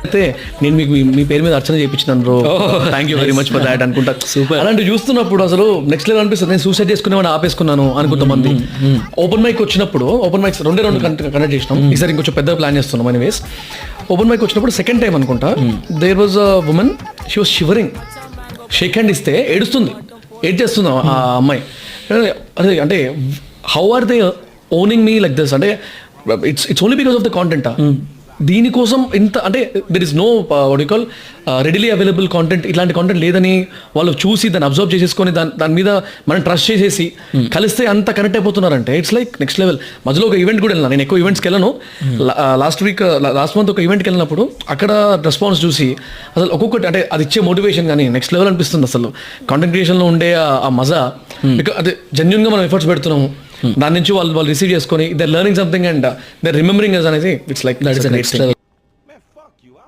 అయితే నేను మీకు మీ పేరు మీద అర్చన చేయించినాను bro, thank you very much for that అనుకుంటా. సూపర్. అలాంటి చూస్తున్నప్పుడు అసలు నెక్స్ట్ లెవెల్ అనిపిస్తుంది. నేను సూసైడ్ చేసుకునేవాడిని ఆపేసుకున్నాను అనుకుంటామంది. ఓపెన్ మైక్ వచ్చినప్పుడు, ఓపెన్ మైక్స్ రెండు కండక్ట్ చేసినాం, ఈసారి ఇంకొంచెం పెద్ద ప్లాన్ చేస్తున్నాం. ఎనీవేస్ ఓపెన్ మైక్ వచ్చినప్పుడు సెకండ్ టైం అనుకుంటా, there was a women, she was shivering. Shake hand ఇస్తే ఏడుస్తుంది, ఏడ్ ఆ అమ్మాయి. అదే అంటే how are they owning me like this? అంటే it's only because of the content. దీనికోసం ఇంత అంటే there is know what you call readily available content. ఇట్లాంటి కాంటెంట్ లేదని వాళ్ళు చూసి దాన్ని అబ్జర్వ్ చేసేసుకొని దాని మీద మనం ట్రస్ట్ చేసేసి కలిస్తే అంత కనెక్ట్ అయిపోతున్నారంటే ఇట్స్ లైక్ నెక్స్ట్ లెవెల్. మధ్యలో ఒక ఈవెంట్ కూడా వెళ్ళినా, నేను ఎక్కువ ఈవెంట్స్కి వెళ్ళను. లాస్ట్ మంత్ ఒక ఈవెంట్కి వెళ్ళినప్పుడు అక్కడ రెస్పాన్స్ చూసి అసలు ఒక్కొక్కటి అంటే అది ఇచ్చే మోటివేషన్ కానీ నెక్స్ట్ లెవెల్ అనిపిస్తుంది. అసలు కాంటెంట్ క్రియేషన్లో ఉండే ఆ మజా, అదే జెన్యున్గా మనం ఎఫర్ట్స్ పెడుతున్నాము, దాని నుంచి వాళ్ళు రిసీవ్ చేసుకొని they learning something and they remembering అనేది it's like that is next level.